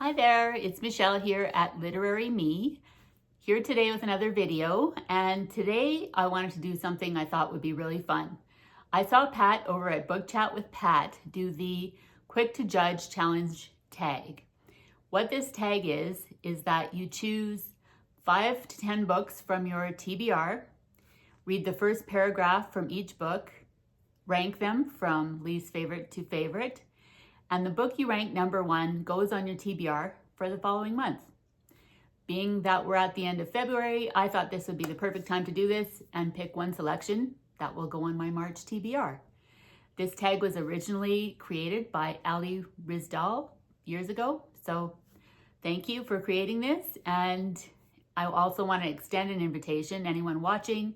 Hi there, it's Michelle here at Literary Me, here today with another video, and today I wanted to do something I thought would be really fun. I saw Pat over at Book Chat with Pat do the Quick to Judge Challenge tag. What this tag is that you choose 5 to 10 books from your TBR, read the first paragraph from each book, rank them from least favorite to favorite, and the book you rank number 1 goes on your TBR for the following month. Being that we're at the end of February, I thought this would be the perfect time to do this and pick one selection that will go on my March TBR. This tag was originally created by Ali Risdal years ago, so thank you for creating this. And I also want to extend an invitation. Anyone watching,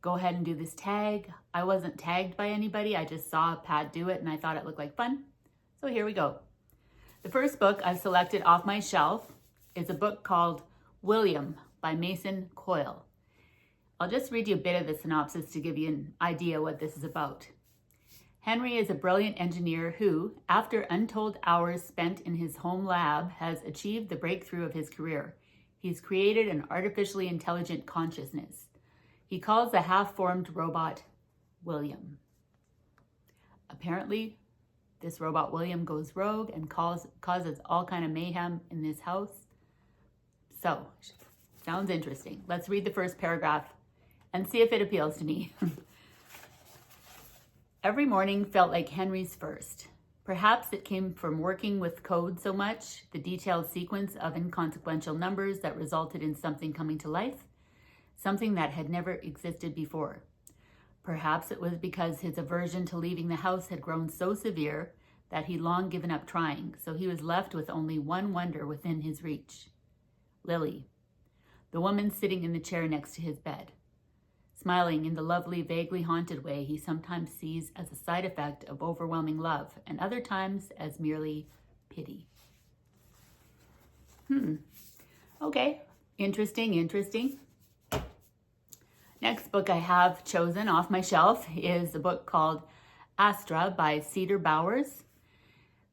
go ahead and do this tag. I wasn't tagged by anybody, I just saw Pat do it and I thought it looked like fun. So here we go. The first book I've selected off my shelf is a book called William by Mason Coyle. I'll just read you a bit of the synopsis to give you an idea what this is about. Henry is a brilliant engineer who, after untold hours spent in his home lab, has achieved the breakthrough of his career. He's created an artificially intelligent consciousness. He calls the half-formed robot William. Apparently, this robot William goes rogue and causes all kind of mayhem in this house. So, sounds interesting. Let's read the first paragraph and see if it appeals to me. Every morning felt like Henry's first. Perhaps it came from working with code so much, the detailed sequence of inconsequential numbers that resulted in something coming to life, something that had never existed before. Perhaps it was because his aversion to leaving the house had grown so severe that he'd long given up trying, so he was left with only one wonder within his reach. Lily, the woman sitting in the chair next to his bed, smiling in the lovely, vaguely haunted way he sometimes sees as a side effect of overwhelming love, and other times as merely pity. Okay, interesting. Next book I have chosen off my shelf is a book called Astra by Cedar Bowers.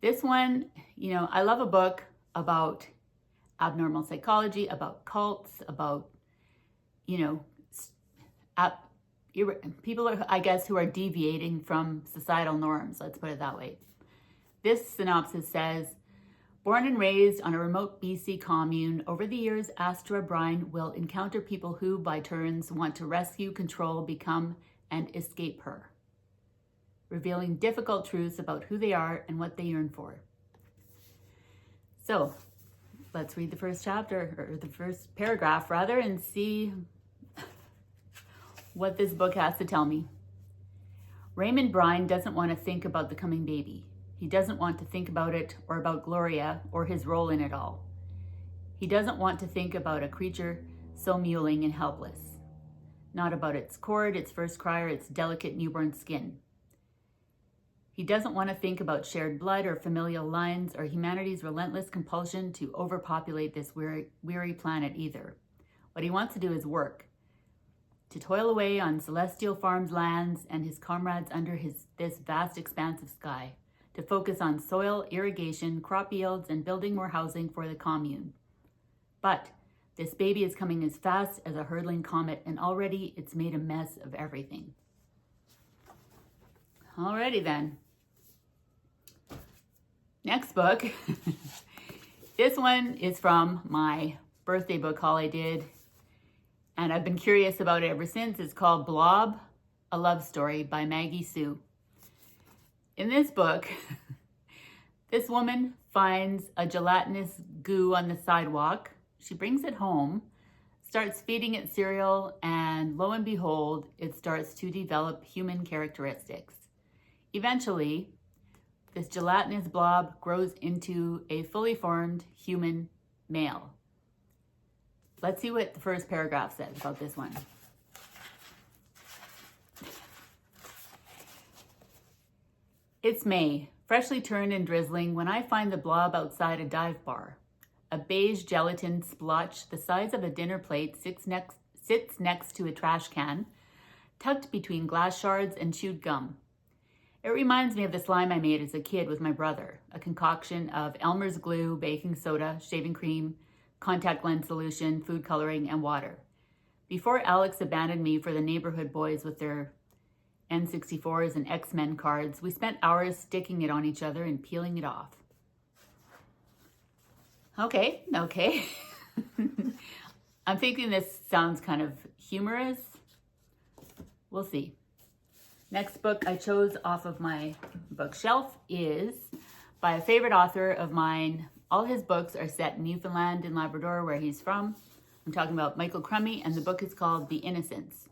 This one, I love a book about abnormal psychology, about cults, about, people, I guess, who are deviating from societal norms, let's put it that way. This synopsis says, born and raised on a remote BC commune, over the years, Astra Brine will encounter people who, by turns, want to rescue, control, become, and escape her, revealing difficult truths about who they are and what they yearn for. So, let's read the first chapter, or the first paragraph, rather, and see what this book has to tell me. Raymond Brine doesn't want to think about the coming baby. He doesn't want to think about it or about Gloria or his role in it all. He doesn't want to think about a creature so mewling and helpless. Not about its cord, its first cry, or its delicate newborn skin. He doesn't want to think about shared blood or familial lines or humanity's relentless compulsion to overpopulate this weary planet either. What he wants to do is work. To toil away on celestial farms' lands and his comrades under this vast expanse of sky. To focus on soil, irrigation, crop yields, and building more housing for the commune. But this baby is coming as fast as a hurtling comet, and already it's made a mess of everything. Alrighty then. Next book. This one is from my birthday book haul I did, and I've been curious about it ever since. It's called Blob, A Love Story by Maggie Sue. In this book, this woman finds a gelatinous goo on the sidewalk. She brings it home, starts feeding it cereal, and lo and behold, it starts to develop human characteristics. Eventually, this gelatinous blob grows into a fully formed human male. Let's see what the first paragraph says about this one. It's May, freshly turned and drizzling, when I find the blob outside a dive bar. A beige gelatin splotch the size of a dinner plate sits next to a trash can, tucked between glass shards and chewed gum. It reminds me of the slime I made as a kid with my brother, a concoction of Elmer's glue, baking soda, shaving cream, contact lens solution, food coloring, and water. Before Alex abandoned me for the neighborhood boys with their N64s and X-Men cards, we spent hours sticking it on each other and peeling it off. Okay. I'm thinking this sounds kind of humorous. We'll see. Next book I chose off of my bookshelf is by a favorite author of mine. All his books are set in Newfoundland and Labrador, where he's from. I'm talking about Michael Crummey, and the book is called The Innocents.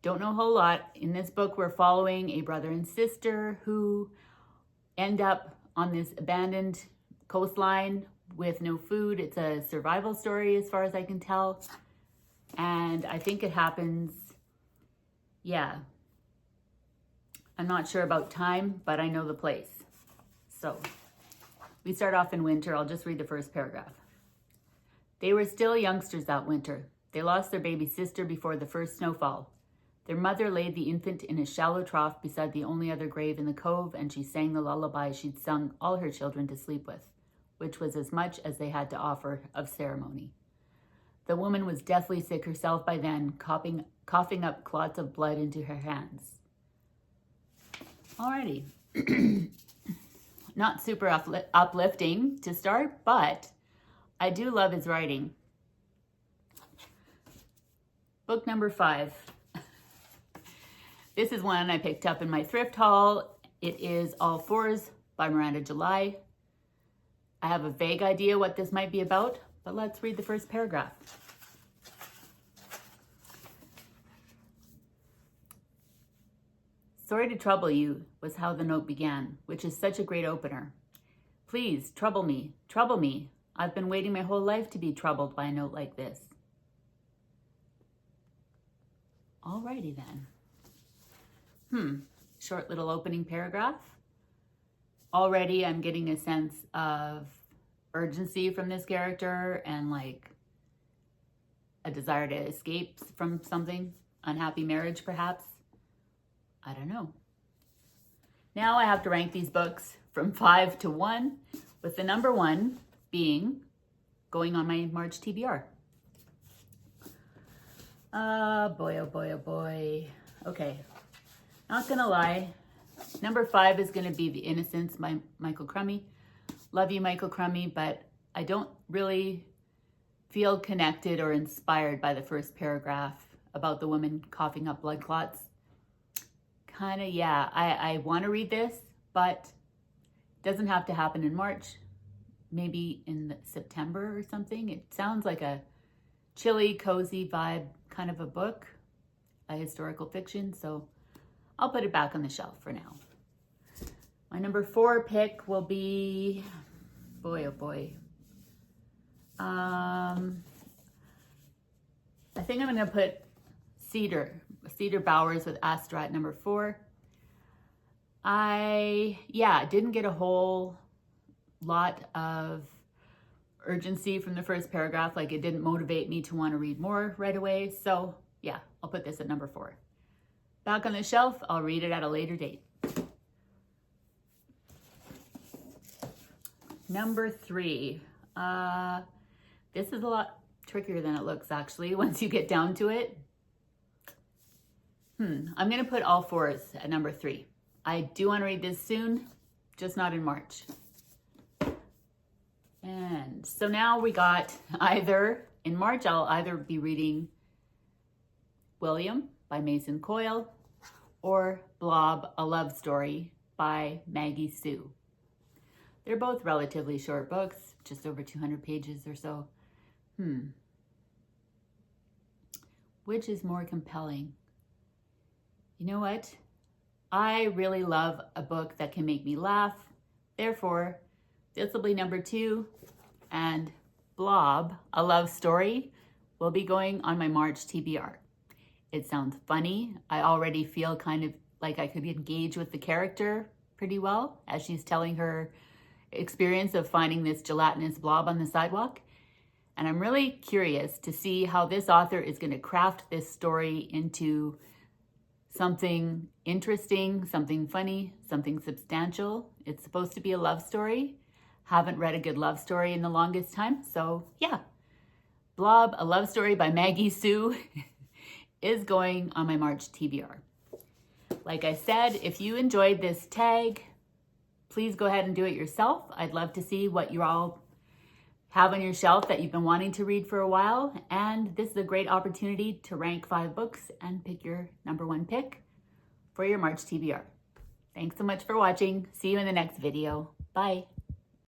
Don't know a whole lot. In this book, we're following a brother and sister who end up on this abandoned coastline with no food. It's a survival story as far as I can tell. And I think it happens, I'm not sure about time, but I know the place. So we start off in winter. I'll just read the first paragraph. They were still youngsters that winter. They lost their baby sister before the first snowfall. Their mother laid the infant in a shallow trough beside the only other grave in the cove, and she sang the lullaby she'd sung all her children to sleep with, which was as much as they had to offer of ceremony. The woman was deathly sick herself by then, coughing up clots of blood into her hands. Alrighty. Not super uplifting to start, but I do love his writing. Book number 5. This is one I picked up in my thrift haul. It is All Fours by Miranda July. I have a vague idea what this might be about, but let's read the first paragraph. Sorry to trouble you, was how the note began, which is such a great opener. Please, trouble me, trouble me. I've been waiting my whole life to be troubled by a note like this. Alrighty then. Short little opening paragraph. Already I'm getting a sense of urgency from this character and like a desire to escape from something. Unhappy marriage, perhaps. I don't know. Now I have to rank these books from 5 to 1, with the number 1 being going on my March TBR. Boy, oh boy, oh boy. Okay, not gonna lie. Number 5 is gonna be The Innocents by Michael Crummey. Love you, Michael Crummey, but I don't really feel connected or inspired by the first paragraph about the woman coughing up blood clots. I want to read this, but it doesn't have to happen in March. Maybe in September or something. It sounds like a chilly, cozy vibe kind of a book, a historical fiction, so I'll put it back on the shelf for now. My number 4 pick will be, boy, oh boy. I think I'm going to put Cedar Bowers with Astra at number 4. I didn't get a whole lot of urgency from the first paragraph. Like, it didn't motivate me to want to read more right away. So yeah, I'll put this at number 4. Back on the shelf, I'll read it at a later date. Number 3. This is a lot trickier than it looks, actually, once you get down to it. I'm going to put All Fours at number 3. I do want to read this soon, just not in March. And so now we got in March, I'll either be reading William by Mason Coyle or Blob, A Love Story by Maggie Sue. They're both relatively short books, just over 200 pages or so. Which is more compelling? You know what? I really love a book that can make me laugh. Therefore, this will be number 2. And Blob, A Love Story, will be going on my March TBR. It sounds funny. I already feel kind of like I could engage with the character pretty well as she's telling her experience of finding this gelatinous blob on the sidewalk. And I'm really curious to see how this author is going to craft this story into something interesting, something funny, something substantial. It's supposed to be a love story. Haven't read a good love story in the longest time, so yeah. Blob, a love story by Maggie Sue is going on my March TBR. Like I said, if you enjoyed this tag, please go ahead and do it yourself. I'd love to see what you all have on your shelf that you've been wanting to read for a while. And this is a great opportunity to rank 5 books and pick your #1 pick for your March TBR. Thanks so much for watching. See you in the next video. Bye.